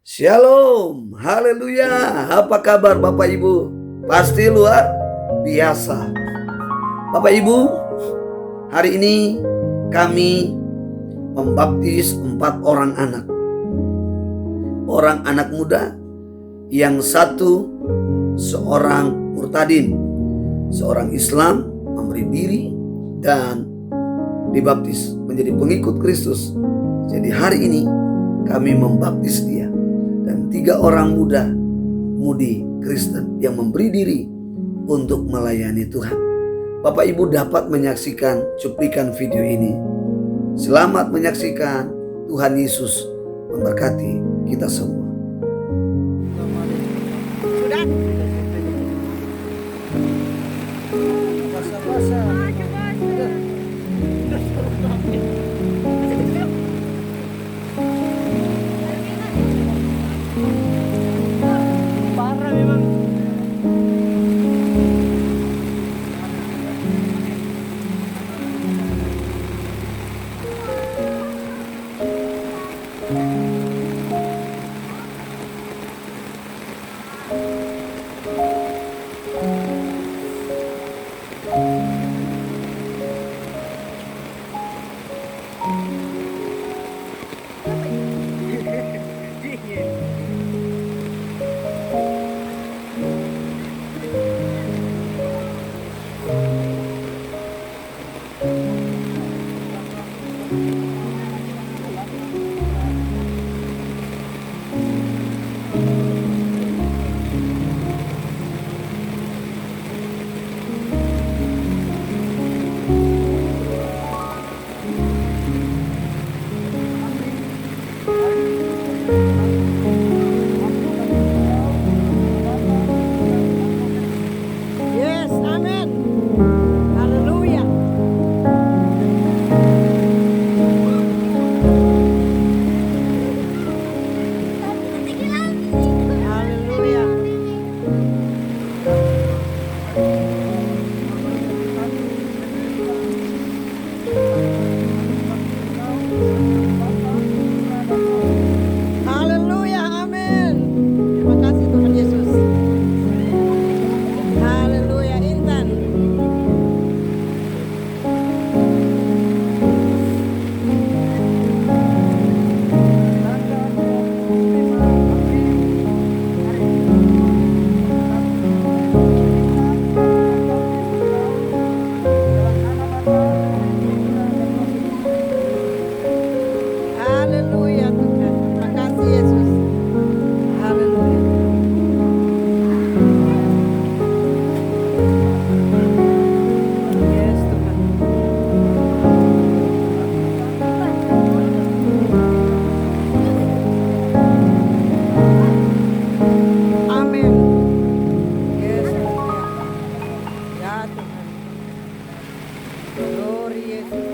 Shalom, haleluya. Apa kabar Bapak Ibu? Pasti luar biasa. Bapak Ibu, hari ini kami membaptis 4 orang anak. Orang anak muda, yang satu seorang murtadin, seorang Islam memberi diri dan dibaptis menjadi pengikut Kristus. Jadi hari ini kami membaptis dia. Dan 3 orang mudi Kristen yang memberi diri untuk melayani Tuhan. Bapak Ibu dapat menyaksikan cuplikan video ini. Selamat menyaksikan. Tuhan Yesus memberkati kita semua. Sudah. Parah memang. Yes, amen. Haleluya. Haleluya. Haleluya, amin. Terima kasih Tuhan Yesus. Haleluya, Intan. Haleluya Tuhan. Terima kasih Yesus. Haleluya. Yes Tuhan. Amin. Yes Tuhan. Ya Tuhan. Glory Yesus.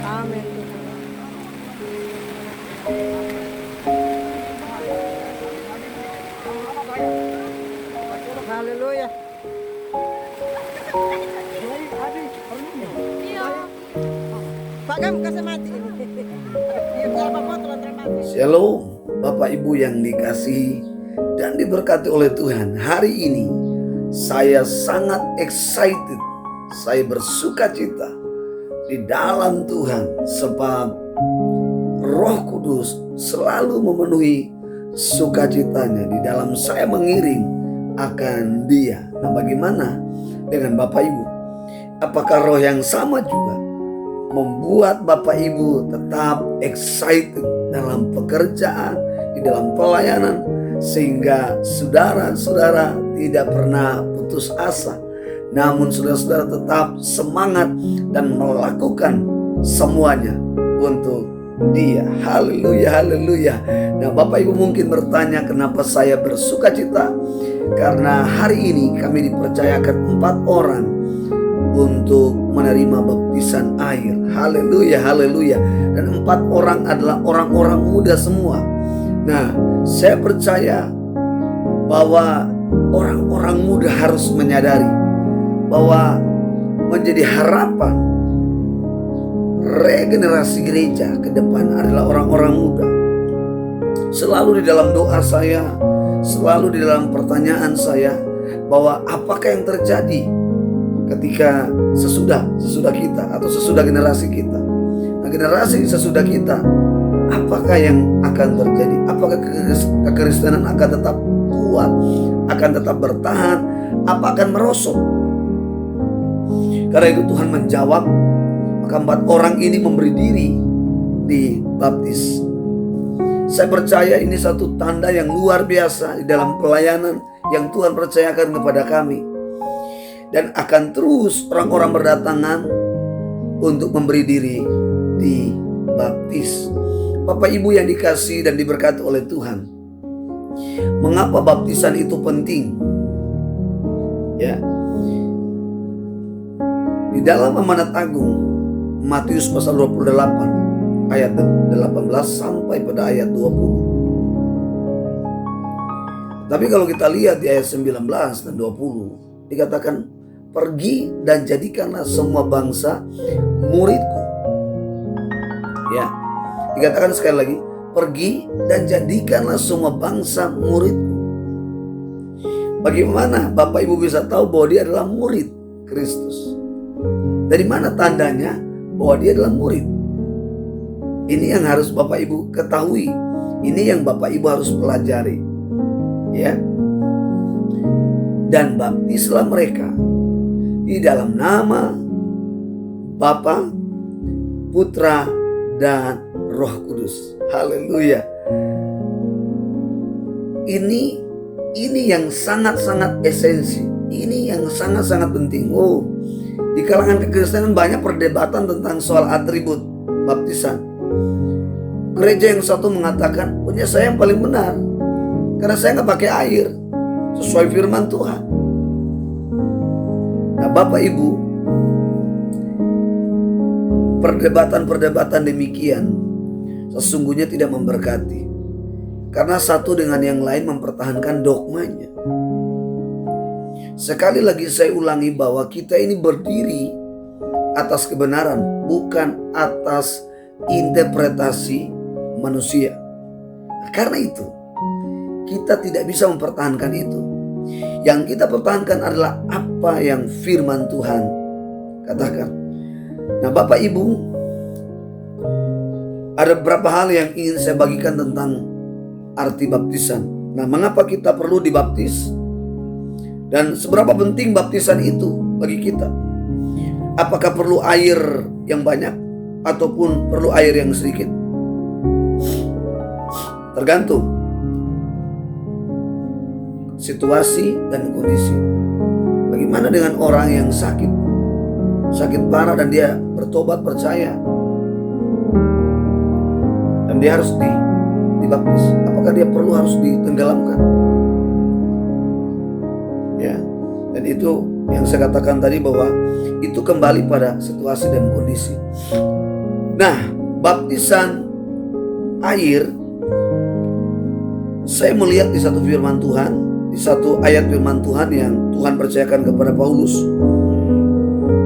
Amin Tuhan. Haleluya. Pak kamu kasih mati. Iya, apa foto mati. Shalom, Bapak Ibu yang dikasihi dan diberkati oleh Tuhan. Hari ini saya sangat excited. Saya bersuka cita di dalam Tuhan, sebab Roh Kudus selalu memenuhi sukacitanya di dalam saya mengiring akan Dia. Nah, bagaimana dengan Bapak Ibu? Apakah roh yang sama juga membuat Bapak Ibu tetap excited dalam pekerjaan, di dalam pelayanan, sehingga saudara-saudara tidak pernah putus asa, namun saudara-saudara tetap semangat dan melakukan semuanya untuk Dia. Haleluya, haleluya. Nah, Bapak Ibu mungkin bertanya, kenapa saya bersuka cita? Karena hari ini kami dipercayakan 4 orang untuk menerima baptisan air. Haleluya, haleluya. Dan 4 orang adalah orang-orang muda semua. Nah, saya percaya bahwa orang-orang muda harus menyadari bahwa menjadi harapan regenerasi gereja ke depan adalah orang-orang muda. selalu di dalam doa saya, selalu di dalam pertanyaan saya, bahwa apakah yang terjadi ketika sesudah kita atau sesudah generasi kita. Nah, generasi sesudah kita, apakah yang akan terjadi? Apakah kekristenan akan tetap kuat, akan tetap bertahan, apa akan merosot? Karena itu Tuhan menjawab, maka 4 orang ini memberi diri dibaptis. Saya percaya ini satu tanda yang luar biasa di dalam pelayanan yang Tuhan percayakan kepada kami. Dan akan terus orang-orang berdatangan untuk memberi diri dibaptis. Bapak Ibu yang dikasihi dan diberkati oleh Tuhan, mengapa baptisan itu penting? Ya, di dalam Amanat Agung Matius pasal 28 ayat 18 sampai pada ayat 20. Tapi kalau kita lihat di ayat 19 dan 20, dikatakan, pergi dan jadikanlah semua bangsa muridku. Ya, dikatakan sekali lagi, pergi dan jadikanlah semua bangsa muridku. Bagaimana Bapak Ibu bisa tahu bahwa dia adalah murid Kristus? Dari mana tandanya bahwa dia adalah murid? Ini yang harus Bapak Ibu ketahui. Ini yang Bapak Ibu harus pelajari. Ya. Dan baptislah mereka di dalam nama Bapa, Putra, dan Roh Kudus. Haleluya. Ini yang sangat-sangat esensi. Ini yang sangat-sangat penting. Di kalangan kekristenan banyak perdebatan tentang soal atribut baptisan. Gereja yang satu mengatakan, punya saya yang paling benar, karena saya nggak pakai air, sesuai firman Tuhan. Nah, Bapak Ibu, perdebatan-perdebatan demikian sesungguhnya tidak memberkati, karena satu dengan yang lain mempertahankan dogmanya. Sekali lagi saya ulangi bahwa kita ini berdiri atas kebenaran, bukan atas interpretasi manusia. Nah, karena itu kita tidak bisa mempertahankan itu. Yang kita pertahankan adalah apa yang firman Tuhan katakan. Nah, Bapak Ibu, ada beberapa hal yang ingin saya bagikan tentang arti baptisan. Nah, mengapa kita perlu dibaptis? Dan seberapa penting baptisan itu bagi kita? Apakah perlu air yang banyak ataupun perlu air yang sedikit? Tergantung situasi dan kondisi. Bagaimana dengan orang yang sakit parah dan dia bertobat percaya dan dia harus dibaptis? Apakah dia perlu harus ditenggelamkan? Ya, dan itu yang saya katakan tadi bahwa itu kembali pada situasi dan kondisi. Nah, baptisan air, saya melihat di satu firman Tuhan, di satu ayat firman Tuhan yang Tuhan percayakan kepada Paulus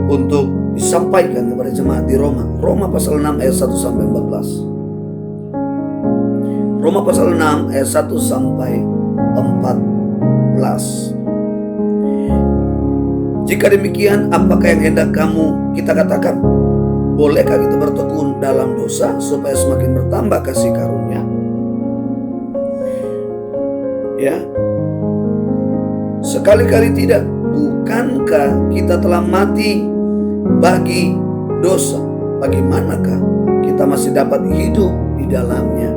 untuk disampaikan kepada jemaat di Roma. Roma pasal 6 ayat 1 sampai 14. Roma pasal 6 ayat 1 sampai 14. Jika demikian, apakah yang hendak kita katakan? Bolehkah kita bertekun dalam dosa supaya semakin bertambah kasih karunia? Ya, sekali-kali tidak. Bukankah kita telah mati bagi dosa? Bagaimanakah kita masih dapat hidup di dalamnya?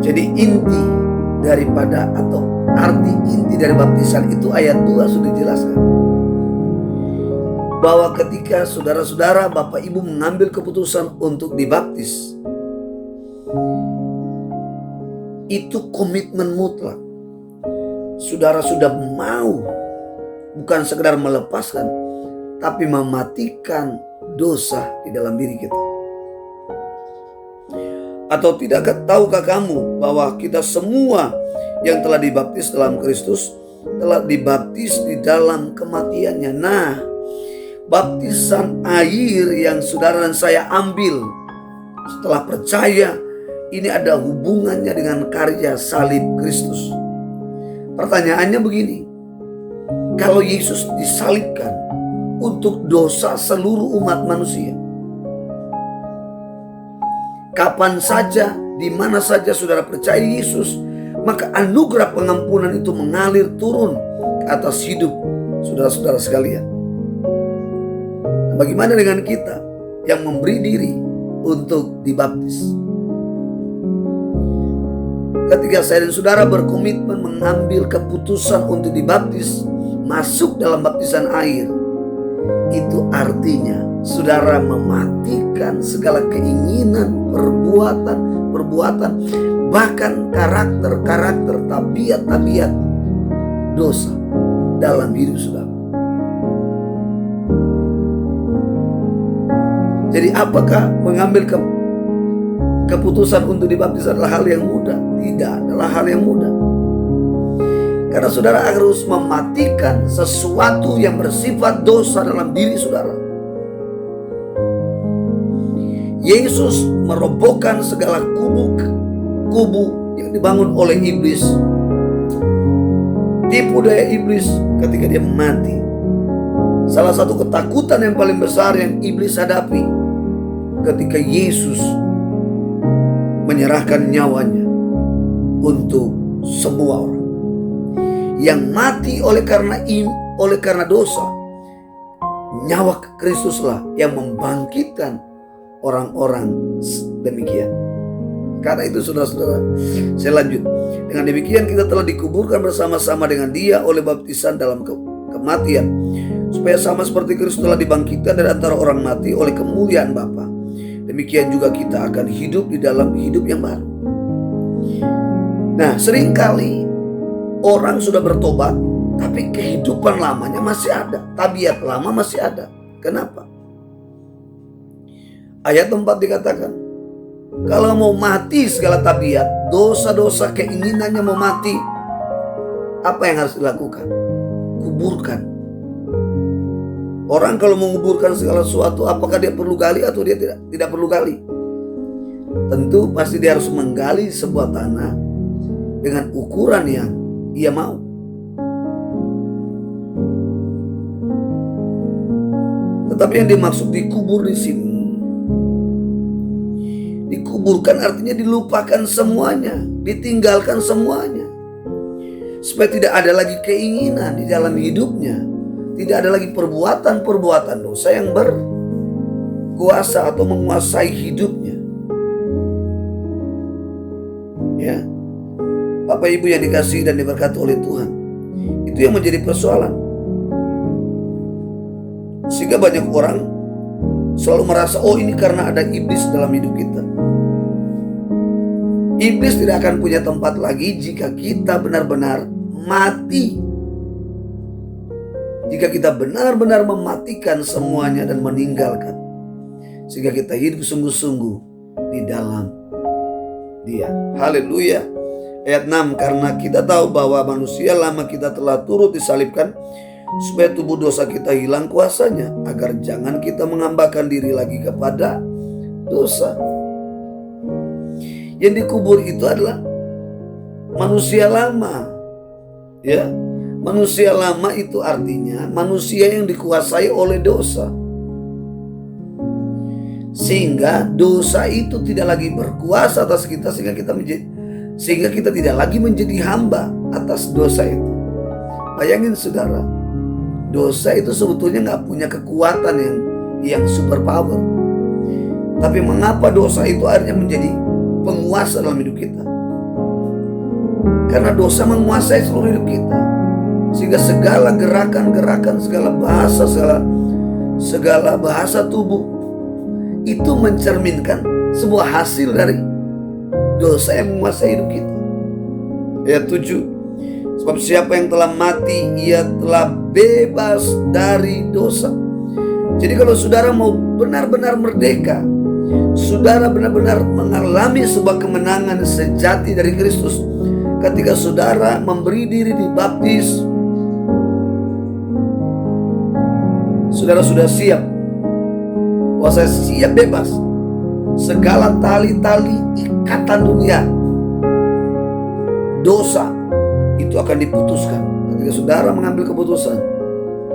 Jadi inti daripada atau arti inti dari baptisan itu ayat 2 sudah dijelaskan. Bahwa ketika saudara-saudara, Bapak Ibu mengambil keputusan untuk dibaptis, itu komitmen mutlak. Saudara sudah mau, bukan sekedar melepaskan, tapi mematikan dosa di dalam diri kita. Atau tidakkah tahukah kamu bahwa kita semua yang telah dibaptis dalam Kristus telah dibaptis di dalam kematiannya? Nah, baptisan air yang saudara dan saya ambil setelah percaya ini ada hubungannya dengan karya salib Kristus. Pertanyaannya begini, kalau Yesus disalibkan untuk dosa seluruh umat manusia, kapan saja, di mana saja saudara percaya Yesus, maka anugerah pengampunan itu mengalir turun ke atas hidup saudara-saudara sekalian. Bagaimana dengan kita yang memberi diri untuk dibaptis? Ketika saya dan saudara berkomitmen mengambil keputusan untuk dibaptis, masuk dalam baptisan air, itu artinya saudara mematikan segala keinginan, perbuatan, bahkan karakter, tabiat dosa dalam hidup saudara. Jadi apakah mengambil keputusan untuk dibaptis adalah hal yang mudah? Tidak adalah hal yang mudah. Karena saudara harus mematikan sesuatu yang bersifat dosa dalam diri saudara. Yesus merobohkan segala kubu yang dibangun oleh iblis. Tipu daya iblis ketika dia mati. Salah satu ketakutan yang paling besar yang iblis hadapi ketika Yesus menyerahkan nyawanya untuk semua orang yang mati oleh karena dosa. Nyawa Kristuslah yang membangkitkan orang-orang demikian. Karena itu saudara-saudara, saya lanjut. Dengan demikian kita telah dikuburkan bersama-sama dengan Dia oleh baptisan dalam kematian, supaya sama seperti Kristus telah dibangkitkan dari antara orang mati oleh kemuliaan Bapa, demikian juga kita akan hidup di dalam hidup yang baru. Nah, seringkali orang sudah bertobat, tapi kehidupan lamanya masih ada, tabiat lama masih ada. Kenapa? Ayat 4 dikatakan, kalau mau mati segala tabiat, dosa-dosa keinginannya mau mati, apa yang harus dilakukan? Kuburkan. Orang kalau menguburkan segala sesuatu, apakah dia perlu gali atau dia tidak perlu gali? Tentu pasti dia harus menggali sebuah tanah dengan ukuran yang ia mau. Tetapi yang dimaksud dikubur di sini, dikuburkan artinya dilupakan semuanya, ditinggalkan semuanya, supaya tidak ada lagi keinginan di dalam hidupnya, tidak ada lagi perbuatan dosa yang berkuasa atau menguasai hidupnya. Ya, Bapak Ibu yang dikasihi dan diberkati oleh Tuhan, itu yang menjadi persoalan. Sehingga banyak orang selalu merasa, oh ini karena ada iblis dalam hidup kita. Iblis tidak akan punya tempat lagi jika kita benar-benar mati. Jika kita benar-benar mematikan semuanya dan meninggalkan, sehingga kita hidup sungguh-sungguh di dalam Dia. Haleluya. Ayat 6, karena kita tahu bahwa manusia lama kita telah turut disalibkan, supaya tubuh dosa kita hilang kuasanya, agar jangan kita menghambakan diri lagi kepada dosa. Yang dikubur itu adalah manusia lama. Ya, manusia lama itu artinya manusia yang dikuasai oleh dosa. Sehingga dosa itu tidak lagi berkuasa atas kita, sehingga kita tidak lagi menjadi hamba atas dosa itu. Bayangin saudara, dosa itu sebetulnya nggak punya kekuatan yang super power. Tapi mengapa dosa itu akhirnya menjadi penguasa dalam hidup kita? Karena dosa menguasai seluruh hidup kita, sehingga segala gerakan-gerakan, segala bahasa tubuh itu mencerminkan sebuah hasil dari dosa yang menguasai hidup kita. Ayat 7, sebab siapa yang telah mati, ia telah bebas dari dosa. Jadi kalau saudara mau benar-benar merdeka, saudara benar-benar mengalami sebuah kemenangan sejati dari Kristus, ketika saudara memberi diri dibaptis, saudara sudah siap. Saya siap bebas. segala tali-tali ikatan dunia, dosa itu akan diputuskan ketika saudara mengambil keputusan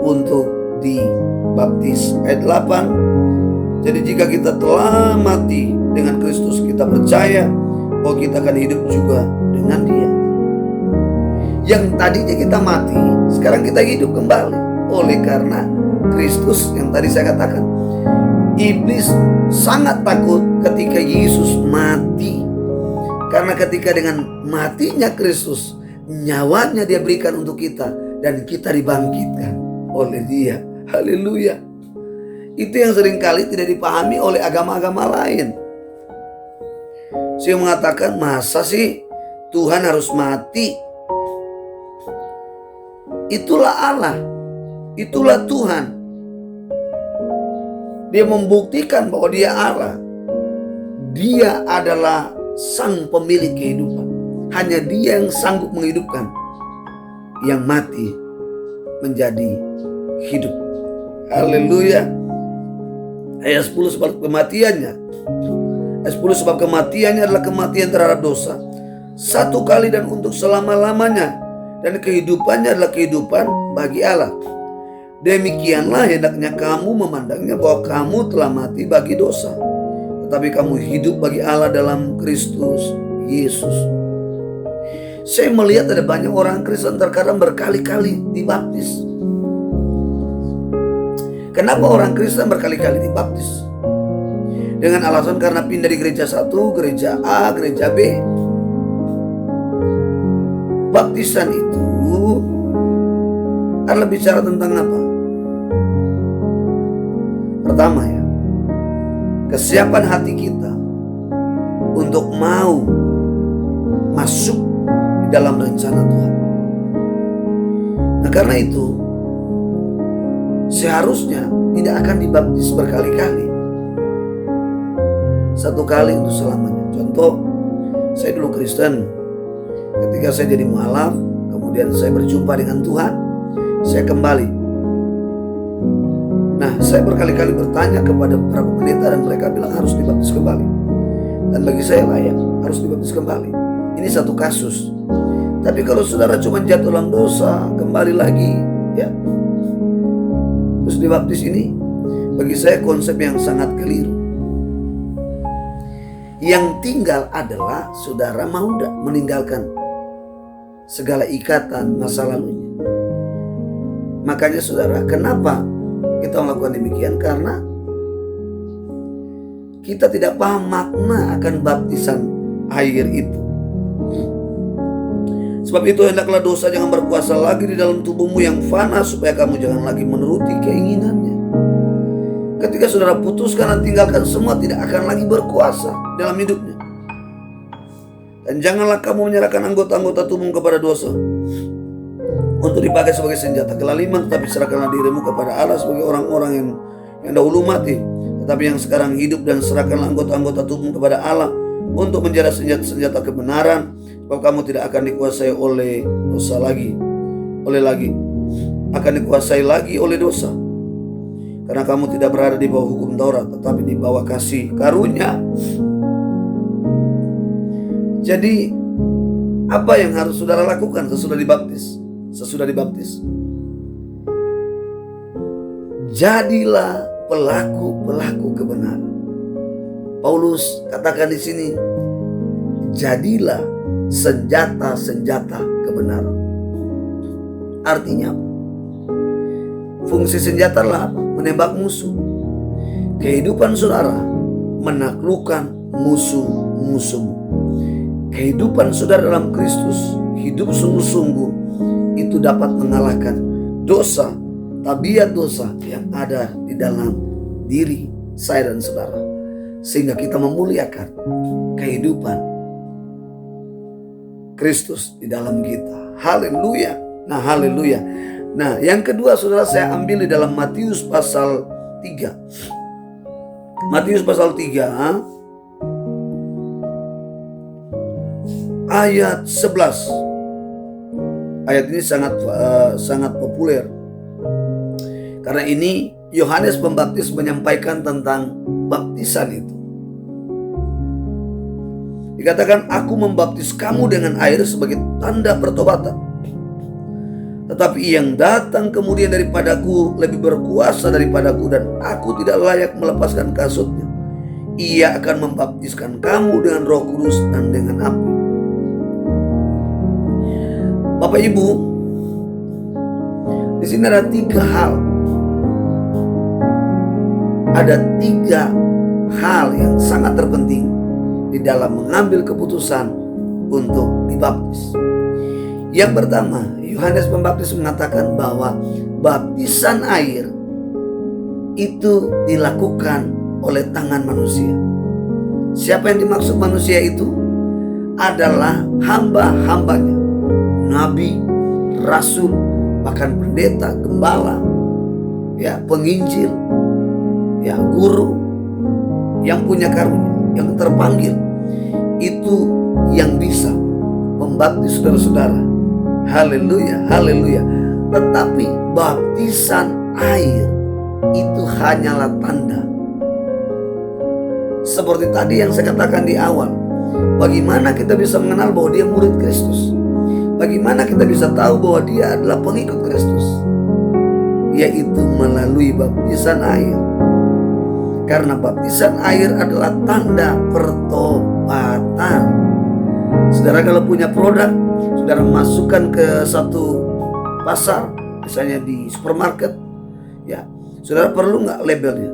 untuk dibaptis. Ayat 8, jadi jika kita telah mati dengan Kristus, kita percaya bahwa kita akan hidup juga dengan Dia. Yang tadinya kita mati, sekarang kita hidup kembali oleh karena Kristus. Yang tadi saya katakan, iblis sangat takut ketika Yesus mati, karena ketika dengan matinya Kristus, nyawanya Dia berikan untuk kita dan kita dibangkitkan oleh Dia. Haleluya. Itu yang seringkali tidak dipahami oleh agama-agama lain. Saya mengatakan, masa sih Tuhan harus mati? Itulah Allah, itulah Tuhan. Dia membuktikan bahwa Dia Allah. Dia adalah sang pemilik kehidupan. Hanya Dia yang sanggup menghidupkan yang mati menjadi hidup. Haleluya. Ayat 10, sebab kematiannya. Ayat 10, sebab kematiannya adalah kematian terhadap dosa, satu kali dan untuk selama-lamanya. Dan kehidupannya adalah kehidupan bagi Allah. Demikianlah hendaknya kamu memandangnya, bahwa kamu telah mati bagi dosa, tetapi kamu hidup bagi Allah dalam Kristus Yesus. Saya melihat ada banyak orang Kristen terkadang berkali-kali dibaptis. Kenapa orang Kristen berkali-kali dibaptis? Dengan alasan karena pindah di gereja satu, gereja A, gereja B. Baptisan itu adalah bicara tentang apa? Pertama ya, kesiapan hati kita untuk mau masuk di dalam rencana Tuhan. Nah, karena itu seharusnya tidak akan dibaptis berkali-kali, satu kali untuk selamanya. Contoh, saya dulu Kristen. Ketika saya jadi mualaf, kemudian saya berjumpa dengan Tuhan, saya kembali. Nah, saya berkali-kali bertanya kepada beberapa pendeta dan mereka bilang harus dibaptis kembali. Dan bagi saya layak, harus dibaptis kembali. Ini satu kasus. Tapi kalau saudara cuma jatuh dalam dosa, kembali lagi, ya, terus dibaptis, ini bagi saya konsep yang sangat keliru. Yang tinggal adalah saudara mau tidak meninggalkan segala ikatan masa lalunya. Makanya saudara, kenapa kita melakukan demikian? Karena kita tidak paham makna akan baptisan air itu. Sebab itu hendaklah dosa jangan berkuasa lagi di dalam tubuhmu yang fana, supaya kamu jangan lagi menuruti keinginannya. Ketika saudara putuskan dan tinggalkan semua, tidak akan lagi berkuasa dalam hidupnya. Dan janganlah kamu menyerahkan anggota-anggota tubuhmu kepada dosa untuk dipakai sebagai senjata kelaliman, tetapi serahkanlah dirimu kepada Allah sebagai orang-orang yang dahulu mati, tetapi yang sekarang hidup, dan serahkanlah anggota-anggota tubuhmu kepada Allah untuk menjadi senjata-senjata kebenaran, sebab kamu tidak akan dikuasai oleh dosa lagi, akan dikuasai lagi oleh dosa. Karena kamu tidak berada di bawah hukum Taurat, tetapi di bawah kasih karunia. Jadi apa yang harus saudara lakukan sesudah dibaptis? Sesudah dibaptis, jadilah pelaku-pelaku kebenaran. Paulus katakan di sini, jadilah senjata-senjata kebenaran. Artinya, fungsi senjata adalah apa? Menembak musuh. Kehidupan saudara menaklukkan musuh-musuhmu. Kehidupan saudara dalam Kristus, hidup sungguh-sungguh, itu dapat mengalahkan dosa, tabiat dosa yang ada di dalam diri saya dan saudara, sehingga kita memuliakan kehidupan Kristus di dalam kita. Haleluya. Nah, haleluya. Nah, yang kedua saudara, saya ambil di dalam Matius pasal 3. Matius pasal 3 ayat 11. Ayat ini sangat populer. Karena ini Yohanes Pembaptis menyampaikan tentang baptisan itu. Dikatakan, aku membaptis kamu dengan air sebagai tanda pertobatan. Tetapi yang datang kemudian daripadaku lebih berkuasa daripadaku, dan aku tidak layak melepaskan kasutnya. Ia akan membaptiskan kamu dengan Roh Kudus dan dengan api. Bapak Ibu, di sini ada 3 hal. Ada 3 hal yang sangat terpenting di dalam mengambil keputusan untuk dibaptis. Yang pertama, Yohanes Pembaptis mengatakan bahwa baptisan air itu dilakukan oleh tangan manusia. Siapa yang dimaksud manusia itu? Adalah hamba-hambanya, nabi, rasul, bahkan pendeta, gembala, ya, penginjil, ya, guru yang punya karunia, yang terpanggil, itu yang bisa membaptis saudara-saudara. Haleluya, haleluya. Tetapi baptisan air itu hanyalah tanda. Seperti tadi yang saya katakan di awal, bagaimana kita bisa mengenal bahwa dia murid Kristus? Bagaimana kita bisa tahu bahwa dia adalah pengikut Kristus? Yaitu melalui baptisan air. Karena baptisan air adalah tanda pertobatan. Saudara kalau punya produk, saudara masukkan ke satu pasar, misalnya di supermarket, ya, saudara perlu nggak labelnya?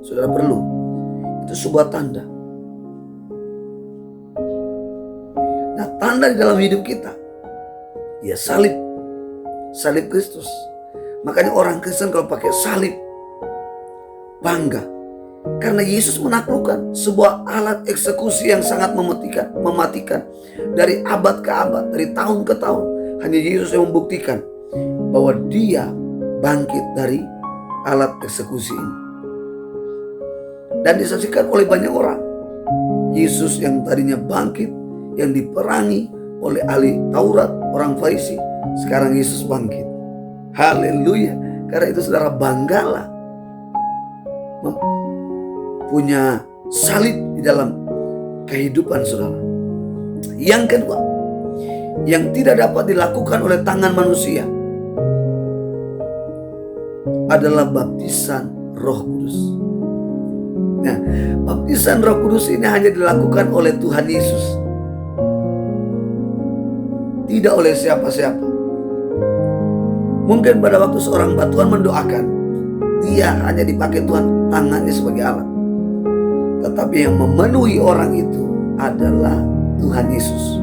Saudara perlu. Itu sebuah tanda. Nah, tanda di dalam hidup kita, ya, salib Kristus. Makanya orang Kristen kalau pakai salib bangga. Karena Yesus menaklukkan sebuah alat eksekusi yang sangat mematikan dari abad ke abad, dari tahun ke tahun. Hanya Yesus yang membuktikan bahwa dia bangkit dari alat eksekusi ini. Dan disaksikan oleh banyak orang. Yesus yang tadinya bangkit, yang diperangi oleh ahli Taurat, orang Farisi, sekarang Yesus bangkit. Haleluya. Karena itu saudara banggalah punya salib di dalam kehidupan saudara. Yang kedua, yang tidak dapat dilakukan oleh tangan manusia adalah baptisan Roh Kudus. Nah, baptisan Roh Kudus ini hanya dilakukan oleh Tuhan Yesus, tidak oleh siapa-siapa. Mungkin pada waktu seorang batuan mendoakan, dia hanya dipakai Tuhan tangannya sebagai alat. Tetapi yang memenuhi orang itu adalah Tuhan Yesus.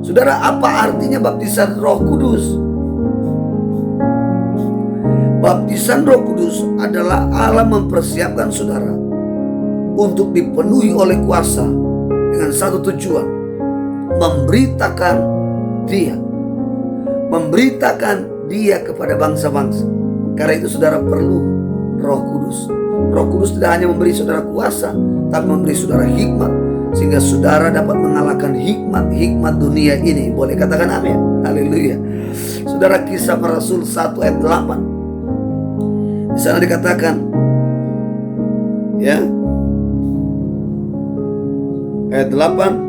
Saudara, apa artinya baptisan Roh Kudus? Baptisan Roh Kudus adalah Allah mempersiapkan saudara untuk dipenuhi oleh kuasa dengan satu tujuan, memberitakan dia kepada bangsa-bangsa. Karena itu saudara perlu Roh Kudus. Roh Kudus tidak hanya memberi saudara kuasa, tapi memberi saudara hikmat, sehingga saudara dapat mengalahkan hikmat dunia ini. Boleh katakan amin? Haleluya. Saudara, Kisah Para Rasul 1 ayat 8. Di sana dikatakan, ya, ayat 8.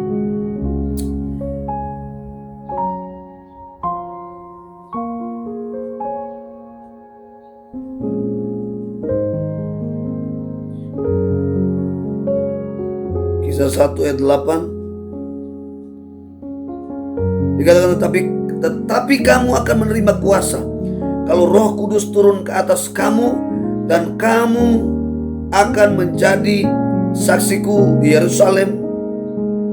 Kisah 1 ayat 8 dikatakan, tetapi kamu akan menerima kuasa kalau Roh Kudus turun ke atas kamu, dan kamu akan menjadi saksiku di Yerusalem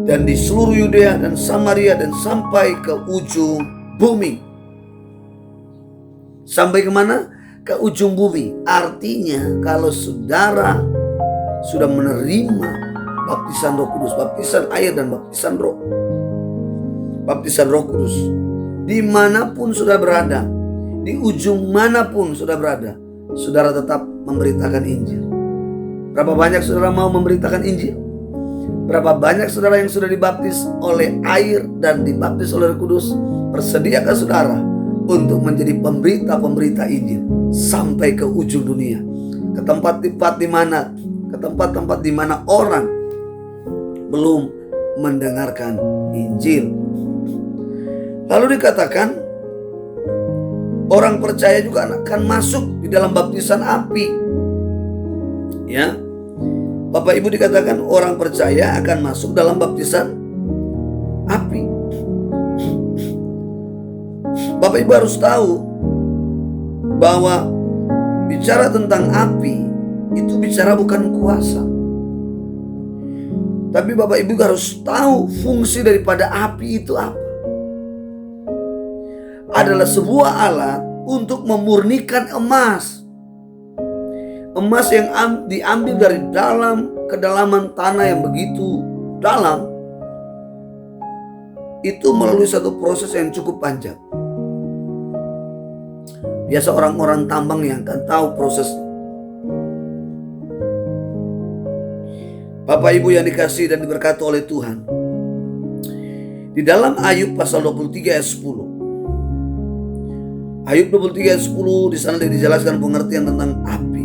dan di seluruh Yudea dan Samaria dan sampai ke ujung bumi. Sampai kemana? Ke ujung bumi. Artinya kalau saudara sudah menerima baptisan Roh Kudus, baptisan air dan baptisan Roh, baptisan Roh Kudus, dimanapun sudah berada, di ujung manapun sudah berada, saudara tetap memberitakan Injil. Berapa banyak saudara mau memberitakan Injil? Berapa banyak saudara yang sudah dibaptis oleh air dan dibaptis oleh Roh Kudus? Persediakan saudara untuk menjadi pemberita-pemberita Injil sampai ke ujung dunia, ke tempat-tempat di mana orang belum mendengarkan Injil. Lalu dikatakan orang percaya juga akan masuk di dalam baptisan api. Ya, Bapak Ibu, dikatakan orang percaya akan masuk dalam baptisan api. Bapak Ibu harus tahu bahwa bicara tentang api itu bicara bukan kuasa. Tapi Bapak Ibu harus tahu fungsi daripada api itu apa. Adalah sebuah alat untuk memurnikan emas. Emas yang diambil dari kedalaman tanah yang begitu dalam, itu melalui satu proses yang cukup panjang. Biasa orang-orang tambang yang akan tahu prosesnya. Bapak Ibu yang dikasihi dan diberkati oleh Tuhan, di dalam Ayub pasal 23 ayat 10. Ayub 23 ayat 10, di sana dijelaskan pengertian tentang api.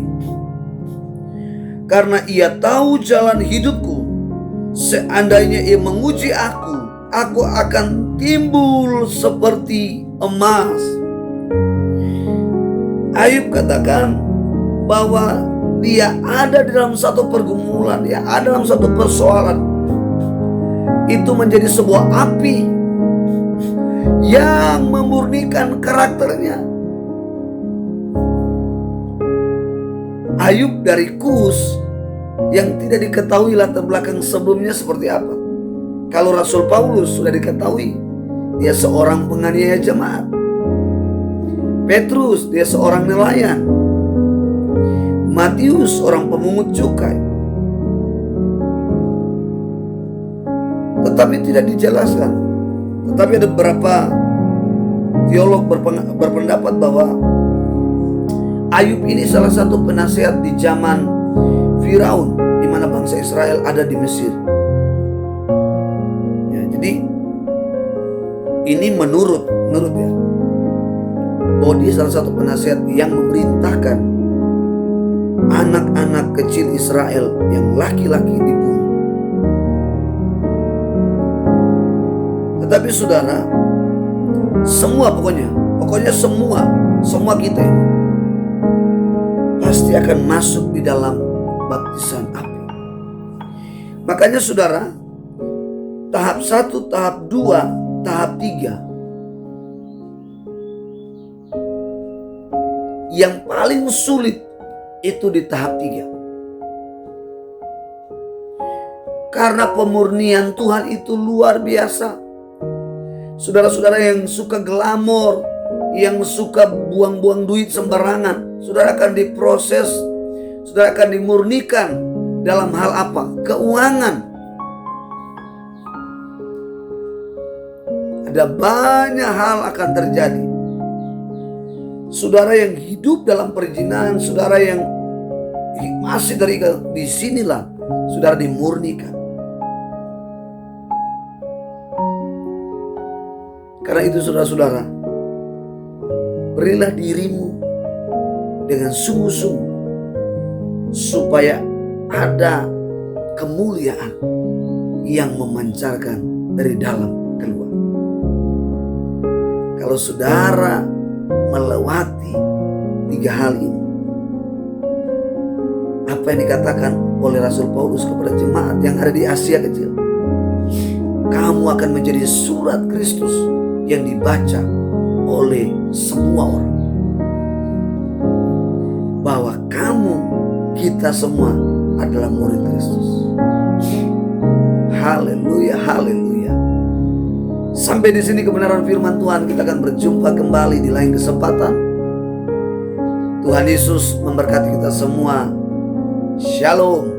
Karena ia tahu jalan hidupku, seandainya ia menguji aku akan timbul seperti emas. Ayub katakan bahwa dia ada di dalam satu pergumulan, dia ada dalam satu persoalan. Itu menjadi sebuah api yang memurnikan karakternya. Ayub dari Kus yang tidak diketahui latar belakang sebelumnya seperti apa. Kalau Rasul Paulus sudah diketahui, dia seorang penganiaya jemaat. Petrus, dia seorang nelayan. Matius, orang pemungut cukai. Tetapi tidak dijelaskan. Tetapi ada beberapa teolog berpendapat bahwa Ayub ini salah satu penasihat di zaman Firaun, di mana bangsa Israel ada di Mesir. Ya, jadi ini menurut ya, bahwa dia salah satu penasihat yang memerintahkan anak-anak kecil Israel yang laki-laki dibunuh. Tetapi saudara, semua pokoknya semua kita ini pasti akan masuk di dalam baptisan api. Makanya saudara, tahap 1, tahap 2, tahap 3, yang paling sulit itu di tahap 3. Karena pemurnian Tuhan itu luar biasa. Saudara-saudara yang suka glamor, yang suka buang-buang duit sembarangan, saudara akan diproses, saudara akan dimurnikan dalam hal apa? Keuangan. Ada banyak hal akan terjadi. Saudara yang hidup dalam perzinahan, saudara yang masih dari di sinilah saudara dimurnikan. Karena itu saudara-saudara, berilah dirimu dengan sungguh-sungguh supaya ada kemuliaan yang memancarkan dari dalam keluar. Kalau saudara melewati 3 hal ini, apa yang dikatakan oleh Rasul Paulus kepada jemaat yang ada di Asia Kecil, kamu akan menjadi surat Kristus yang dibaca oleh semua orang, bahwa kita semua adalah murid Kristus. Haleluya, haleluya. Sampai di sini kebenaran firman Tuhan. Kita akan berjumpa kembali di lain kesempatan. Tuhan Yesus memberkati kita semua. Shalom.